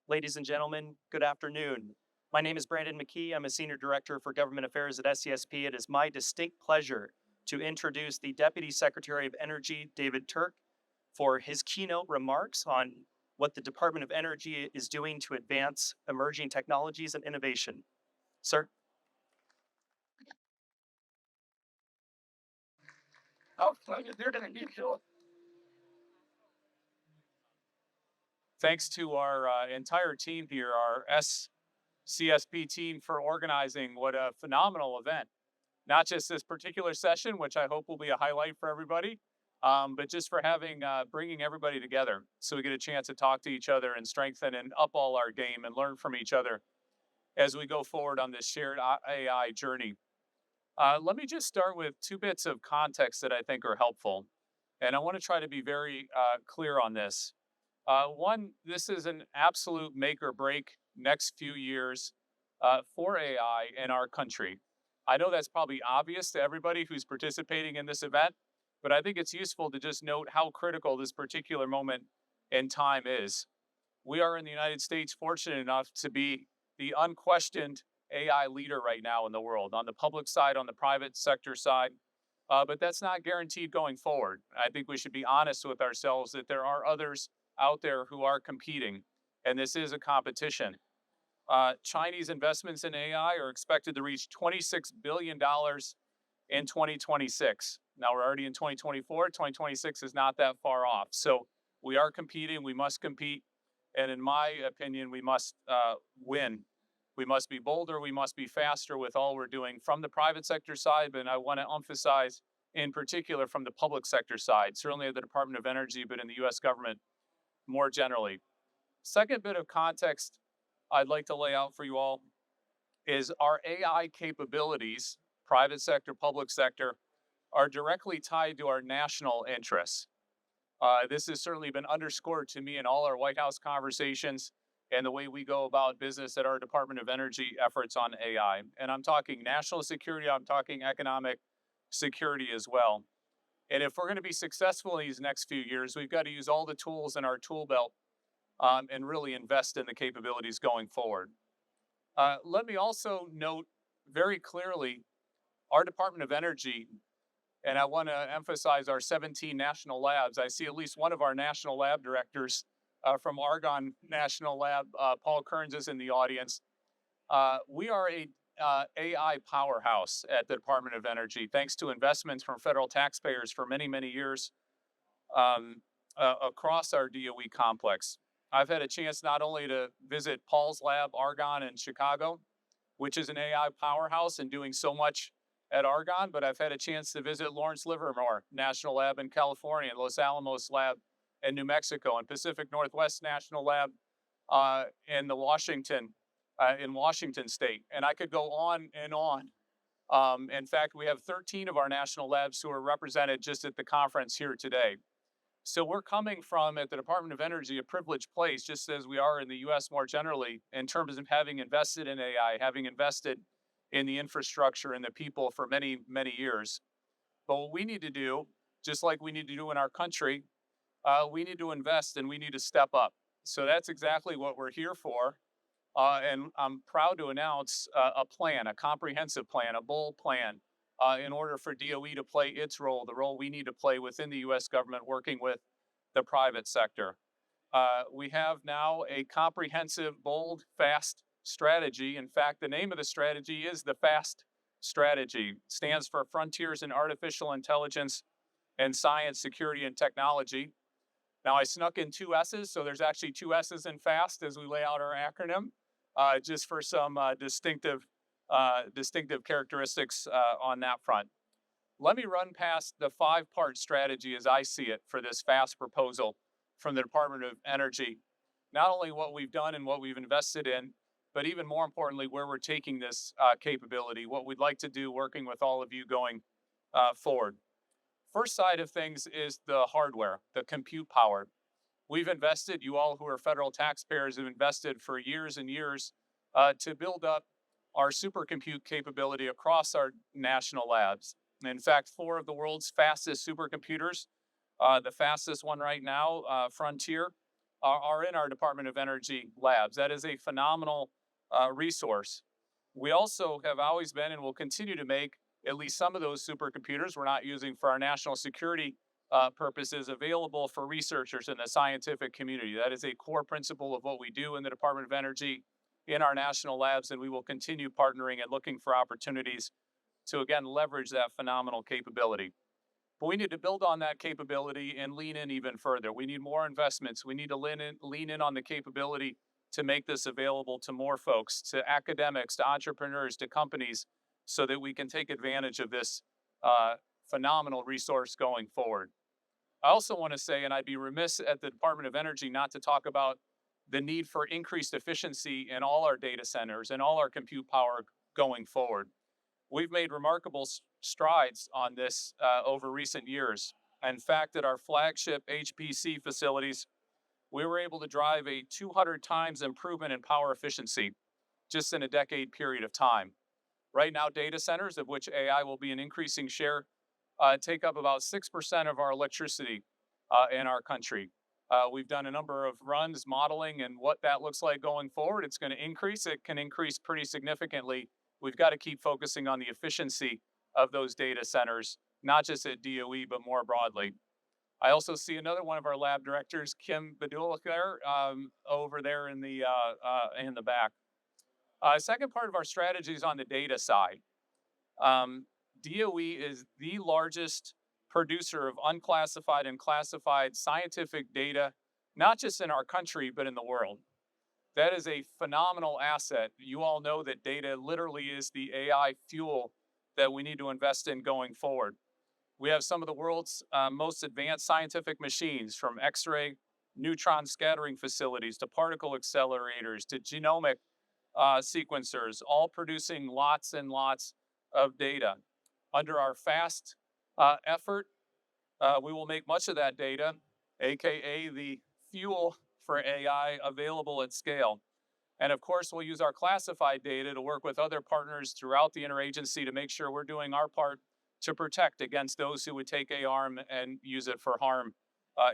Ladies and gentlemen, good afternoon. My name is Brandon McKee. I'm a Senior Director for Government Affairs at SCSP. It is my distinct pleasure to introduce the Deputy Secretary of Energy, David Turk, for his keynote remarks on what the Department of Energy is doing to advance emerging technologies and innovation. Sir? Oh, they're going to need to. Thanks to our entire team here, our SCSP team, for organizing what a phenomenal event. Not just this particular session, which I hope will be a highlight for everybody, but just for having bringing everybody together so we get a chance to talk to each other and strengthen and up all our game and learn from each other as we go forward on this shared AI journey. Let me just start with two bits of context that I think are helpful, and I want to try to be very clear on this. One, this is an absolute make or break next few years for AI in our country. I know that's probably obvious to everybody who's participating in this event, but I think it's useful to just note how critical this particular moment in time is. We are in the United States fortunate enough to be the unquestioned AI leader right now in the world, on the public side, on the private sector side. But that's not guaranteed going forward. I think we should be honest with ourselves that there are others out there who are competing, and this is a competition. Chinese investments in AI are expected to reach $26 billion in 2026. Now we're already in 2024. 2026 is not that far off. So we are competing. We must compete. And in my opinion, we must win. We must be bolder. We must be faster with all we're doing from the private sector side. But I want to emphasize in particular from the public sector side, certainly at the Department of Energy, but in the US government more generally. Second bit of context I'd like to lay out for you all is our AI capabilities, private sector, public sector, are directly tied to our national interests. This has certainly been underscored to me in all our White House conversations and the way we go about business at our Department of Energy efforts on AI. And I'm talking national security, I'm talking economic security as well. And if we're going to be successful in these next few years, we've got to use all the tools in our tool belt and really invest in the capabilities going forward. Let me also note very clearly our Department of Energy, and I want to emphasize our 17 national labs. I see at least one of our national lab directors from Argonne National Lab, Paul Kearns, is in the audience. We are a AI powerhouse at the Department of Energy, thanks to investments from federal taxpayers for many, many years across our DOE complex. I've had a chance not only to visit Paul's lab, Argonne in Chicago, which is an AI powerhouse and doing so much at Argonne, but I've had a chance to visit Lawrence Livermore National Lab in California, Los Alamos Lab in New Mexico, and Pacific Northwest National Lab in Washington State. And I could go on and on. In fact, we have 13 of our national labs who are represented just at the conference here today. So we're coming from, at the Department of Energy, a privileged place, just as we are in the US more generally, in terms of having invested in AI, having invested in the infrastructure and the people for many, many years. But what we need to do, just like we need to do in our country, we need to invest and we need to step up. So that's exactly what we're here for. And I'm proud to announce a plan, a comprehensive plan, a bold plan in order for DOE to play its role, the role we need to play within the US government working with the private sector. We have now a comprehensive, bold, fast strategy. In fact, the name of the strategy is the FAST strategy. It stands for Frontiers in Artificial Intelligence and Science, Security, and Technology. Now, I snuck in two S's, so there's actually two S's in FAST as we lay out our acronym, just for some distinctive characteristics on that front. Let me run past the five-part strategy as I see it for this FAST proposal from the Department of Energy. Not only what we've done and what we've invested in, but even more importantly, where we're taking this capability, what we'd like to do working with all of you going forward. First side of things is the hardware, the compute power. We've invested, you all who are federal taxpayers have invested for years and years to build up our supercompute capability across our national labs. In fact, 4 of the world's fastest supercomputers, the fastest one right now, Frontier, are in our Department of Energy labs. That is a phenomenal resource. We also have always been and will continue to make at least some of those supercomputers we're not using for our national security purposes available for researchers in the scientific community. That is a core principle of what we do in the Department of Energy in our national labs, and we will continue partnering and looking for opportunities to, again, leverage that phenomenal capability. But we need to build on that capability and lean in even further. We need more investments. We need to lean in on the capability to make this available to more folks, to academics, to entrepreneurs, to companies, so that we can take advantage of this phenomenal resource going forward. I also want to say, and I'd be remiss at the Department of Energy not to talk about the need for increased efficiency in all our data centers and all our compute power going forward. We've made remarkable strides on this over recent years. In fact, at our flagship HPC facilities, we were able to drive a 200 times improvement in power efficiency just in a decade period of time. Right now, data centers, of which AI will be an increasing share, take up about 6% of our electricity in our country. We've done a number of runs modeling and what that looks like going forward. It's going to increase. It can increase pretty significantly. We've got to keep focusing on the efficiency of those data centers, not just at DOE, but more broadly. I also see another one of our lab directors, Kim Badula, over there in the back. Second part of our strategy is on the data side. DOE is the largest producer of unclassified and classified scientific data, not just in our country, but in the world. That is a phenomenal asset. You all know that data literally is the AI fuel that we need to invest in going forward. We have some of the world's most advanced scientific machines, from X-ray neutron scattering facilities to particle accelerators to genomic sequencers, all producing lots and lots of data. Under our FAST effort, we will make much of that data, aka the fuel for AI, available at scale. And of course, we'll use our classified data to work with other partners throughout the interagency to make sure we're doing our part to protect against those who would take ARM and use it for harm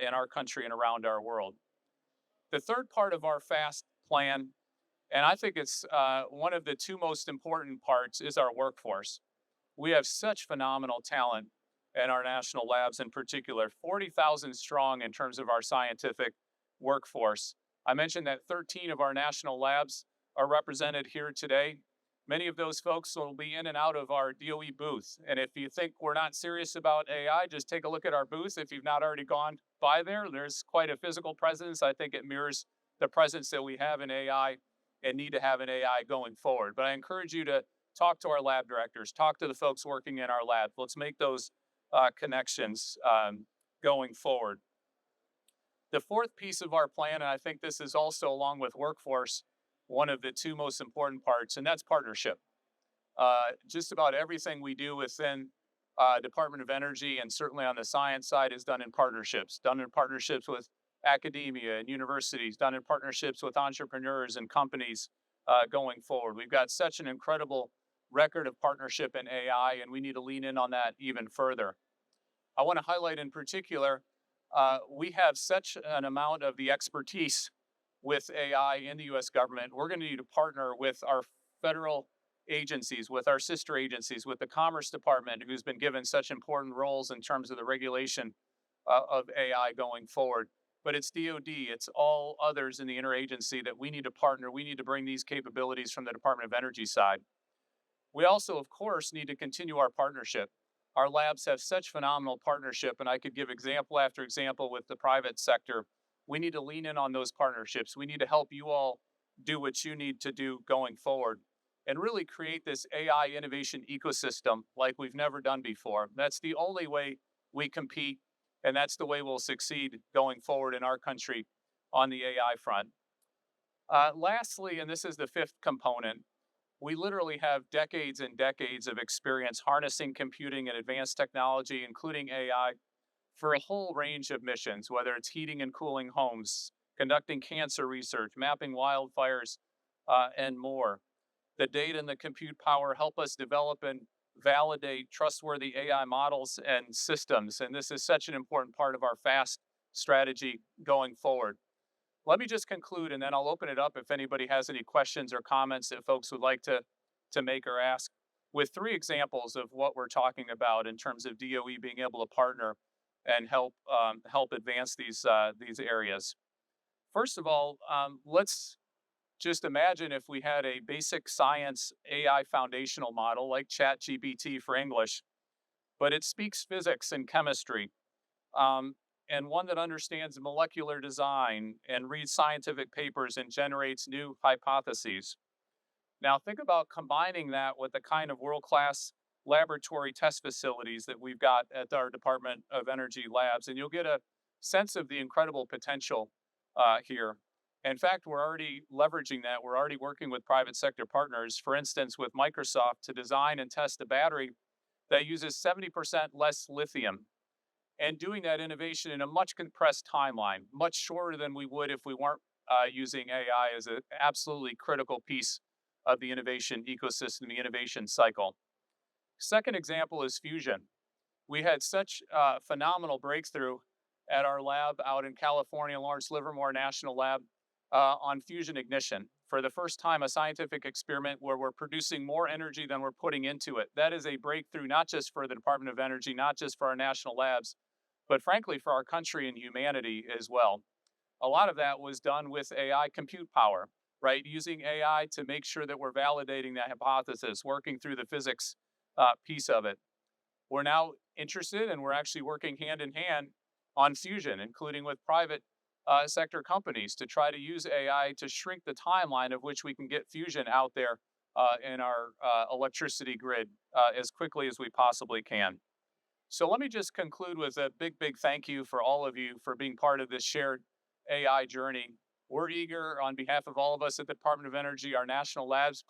in our country and around our world. The third part of our FAST plan, and I think it's one of the two most important parts, is our workforce. We have such phenomenal talent in our national labs, in particular, 40,000 strong in terms of our scientific workforce. I mentioned that 13 of our national labs are represented here today. Many of those folks will be in and out of our DOE booth. And if you think we're not serious about AI, just take a look at our booth. If you've not already gone by there, there's quite a physical presence. I think it mirrors the presence that we have in AI and need to have in AI going forward. But I encourage you to talk to our lab directors, talk to the folks working in our lab. Let's make those connections going forward. The fourth piece of our plan, and I think this is also, along with workforce, one of the two most important parts, and that's partnership. Just about everything we do within Department of Energy, and certainly on the science side, is done in partnerships with academia and universities, done in partnerships with entrepreneurs and companies going forward. We've got such an incredible record of partnership in AI, and we need to lean in on that even further. I want to highlight in particular, we have such an amount of the expertise with AI in the U.S. government. We're going to need to partner with our federal agencies, with our sister agencies, with the Commerce Department, who's been given such important roles in terms of the regulation of AI going forward. But it's DOD, it's all others in the interagency that we need to partner. We need to bring these capabilities from the Department of Energy side. We also, of course, need to continue our partnership. Our labs have such phenomenal partnership, and I could give example after example with the private sector. We need to lean in on those partnerships. We need to help you all do what you need to do going forward and really create this AI innovation ecosystem like we've never done before. That's the only way we compete, and that's the way we'll succeed going forward in our country on the AI front. Lastly, and this is the fifth component, we literally have decades and decades of experience harnessing computing and advanced technology, including AI, for a whole range of missions, whether it's heating and cooling homes, conducting cancer research, mapping wildfires, and more. The data and the compute power help us develop and validate trustworthy AI models and systems, and this is such an important part of our FAST strategy going forward. Let me just conclude, and then I'll open it up if anybody has any questions or comments that folks would like to make or ask, with three examples of what we're talking about in terms of DOE being able to partner and help advance these areas. First of all, let's just imagine if we had a basic science AI foundational model like ChatGPT for English, but it speaks physics and chemistry, um, and one that understands molecular design and reads scientific papers and generates new hypotheses. Now, think about combining that with the kind of world class laboratory test facilities that we've got at our Department of Energy labs, and you'll get a sense of the incredible potential here. In fact, we're already leveraging that. We're already working with private sector partners, for instance, with Microsoft to design and test a battery that uses 70% less lithium and doing that innovation in a much compressed timeline, much shorter than we would if we weren't using AI as an absolutely critical piece of the innovation ecosystem, the innovation cycle. Second example is fusion. We had such phenomenal breakthrough at our lab out in California, Lawrence Livermore National Lab, on fusion ignition. For the first time, a scientific experiment where we're producing more energy than we're putting into it. That is a breakthrough, not just for the Department of Energy, not just for our national labs, but frankly, for our country and humanity as well. A lot of that was done with AI compute power, right? Using AI to make sure that we're validating that hypothesis, working through the physics piece of it. We're now interested and we're actually working hand in hand on fusion, including with private sector companies to try to use AI to shrink the timeline of which we can get fusion out there in our electricity grid as quickly as we possibly can. So let me just conclude with a big, big thank you for all of you for being part of this shared AI journey. We're eager on behalf of all of us at the Department of Energy, our national labs.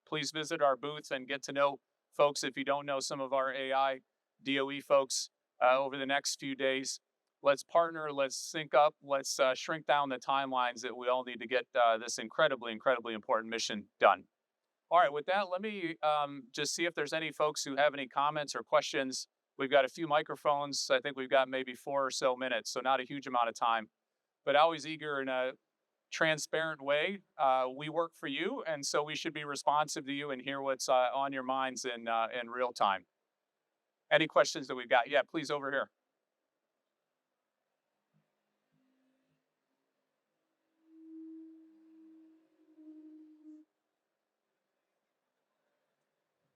Please visit our booths and get to know folks if you don't know some of our AI DOE folks over the next few days. Let's partner, let's sync up, let's shrink down the timelines that we all need to get this incredibly, incredibly important mission done. All right, with that, let me just see if there's any folks who have any comments or questions. We've got a few microphones. I think we've got maybe 4 or so minutes, so not a huge amount of time, but always eager in a transparent way. We work for you, and so we should be responsive to you and hear what's on your minds in real time. Any questions that we've got? Yeah, please over here.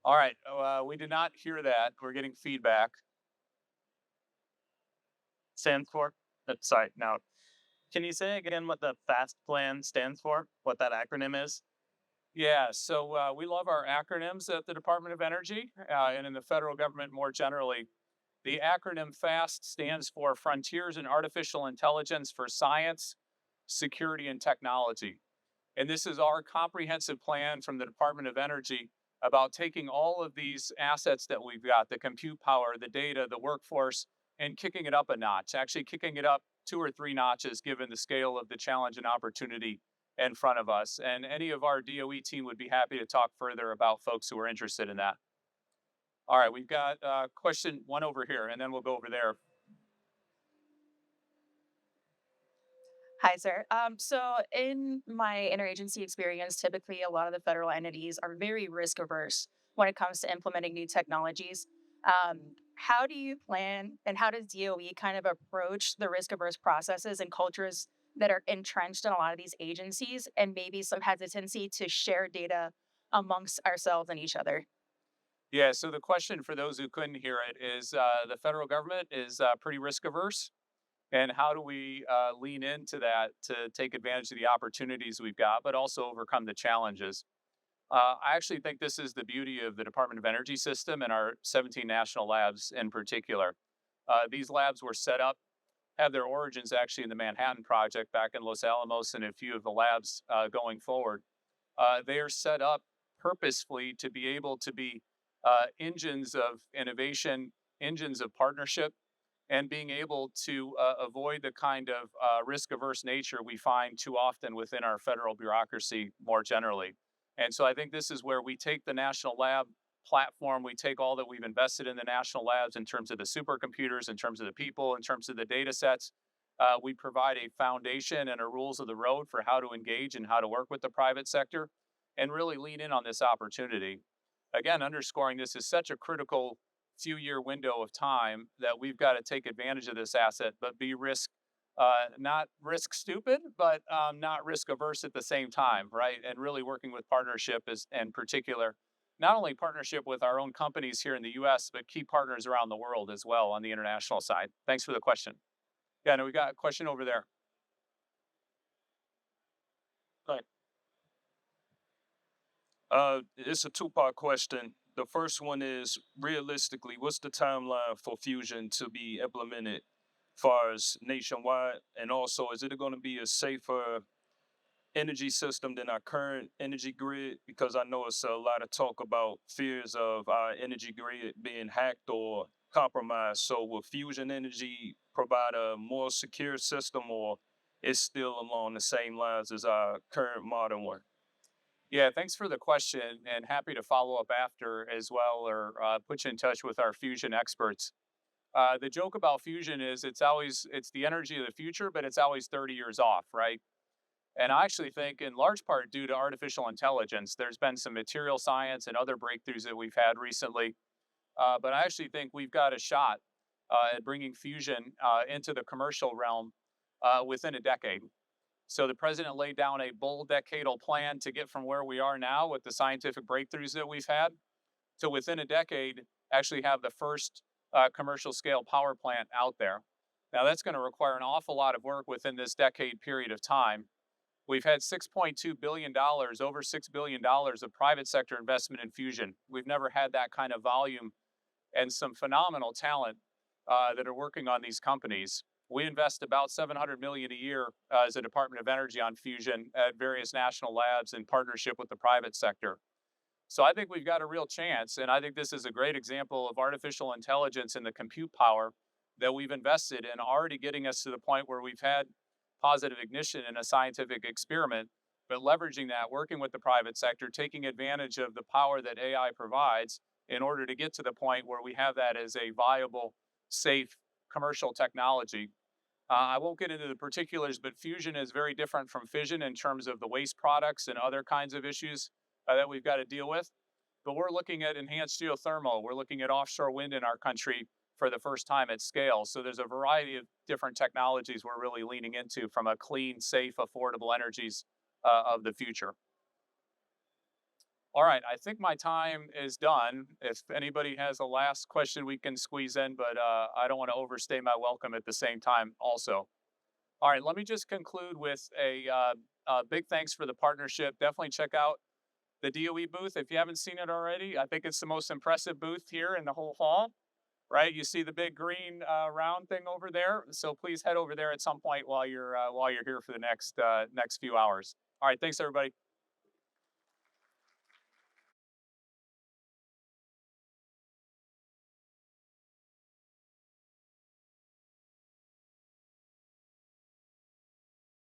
All right, we did not hear that. We're getting feedback. Stands for? Sorry, no. Can you say again what the FAST plan stands for? What that acronym is? Yeah, so we love our acronyms at the Department of Energy and in the federal government more generally. The acronym FAST stands for Frontiers in Artificial Intelligence for Science, Security, and Technology. And this is our comprehensive plan from the Department of Energy about taking all of these assets that we've got, the compute power, the data, the workforce, and kicking it up a notch, actually kicking it up 2 or 3 notches given the scale of the challenge and opportunity in front of us. And any of our DOE team would be happy to talk further about folks who are interested in that. All right, we've got question one over here, and then we'll go over there. Hi, sir. So in my interagency experience, typically a lot of the federal entities are very risk averse when it comes to implementing new technologies. How do you plan and how does DOE kind of approach the risk averse processes and cultures that are entrenched in a lot of these agencies and maybe some hesitancy to share data amongst ourselves and each other? Yeah, so the question for those who couldn't hear it is the federal government is pretty risk averse. And how do we lean into that to take advantage of the opportunities we've got, but also overcome the challenges? I actually think this is the beauty of the Department of Energy system and our 17 national labs in particular. These labs were set up, have their origins actually in the Manhattan Project back in Los Alamos and a few of the labs going forward. They are set up purposefully to be able to be engines of innovation, engines of partnership, and being able to avoid the kind of risk averse nature we find too often within our federal bureaucracy more generally. And so I think this is where we take the national lab platform, we take all that we've invested in the national labs in terms of the supercomputers, in terms of the people, in terms of the data sets, We provide a foundation and a rules of the road for how to engage and how to work with the private sector and really lean in on this opportunity. Again, underscoring this is such a critical few-year window of time that we've got to take advantage of this asset, but be not risk stupid, but not risk averse at the same time, right? And really working with partnership is, in particular, not only partnership with our own companies here in the U.S., but key partners around the world as well on the international side. Thanks for the question. Yeah, no, we got a question over there. Right. It's a two-part question. The first one is realistically, what's the timeline for fusion to be implemented far as nationwide? And also, is it going to be a safer energy system than our current energy grid? Because I know it's a lot of talk about fears of our energy grid being hacked or compromised. So will fusion energy provide a more secure system, or it's still along the same lines as our current modern one? Yeah, thanks for the question, and happy to follow up after as well, or put you in touch with our fusion experts. The joke about fusion is it's the energy of the future, but it's always 30 years off, right? And I actually think, in large part, due to artificial intelligence, there's been some material science and other breakthroughs that we've had recently. But I actually think we've got a shot at bringing fusion into the commercial realm within a decade. So the president laid down a bold decadal plan to get from where we are now with the scientific breakthroughs that we've had to within a decade actually have the first commercial scale power plant out there. Now that's going to require an awful lot of work within this decade period of time. We've had $6.2 billion, over $6 billion of private sector investment in fusion. We've never had that kind of volume and some phenomenal talent that are working on these companies. We invest about 700 million a year as a Department of Energy on fusion at various national labs in partnership with the private sector. So I think we've got a real chance, and I think this is a great example of artificial intelligence and the compute power that we've invested in already getting us to the point where we've had positive ignition in a scientific experiment, but leveraging that, working with the private sector, taking advantage of the power that AI provides in order to get to the point where we have that as a viable, safe commercial technology. I won't get into the particulars, but fusion is very different from fission in terms of the waste products and other kinds of issues that we've got to deal with. But we're looking at enhanced geothermal. We're looking at offshore wind in our country for the first time at scale. So there's a variety of different technologies we're really leaning into from a clean, safe, affordable energies of the future. All right, I think my time is done. If anybody has a last question, we can squeeze in, but I don't want to overstay my welcome at the same time also. All right, let me just conclude with a big thanks for the partnership. Definitely check out the DOE booth if you haven't seen it already. I think it's the most impressive booth here in the whole hall, right? You see the big green round thing over there. So please head over there at some point while you're here for the next few hours. All right, thanks everybody.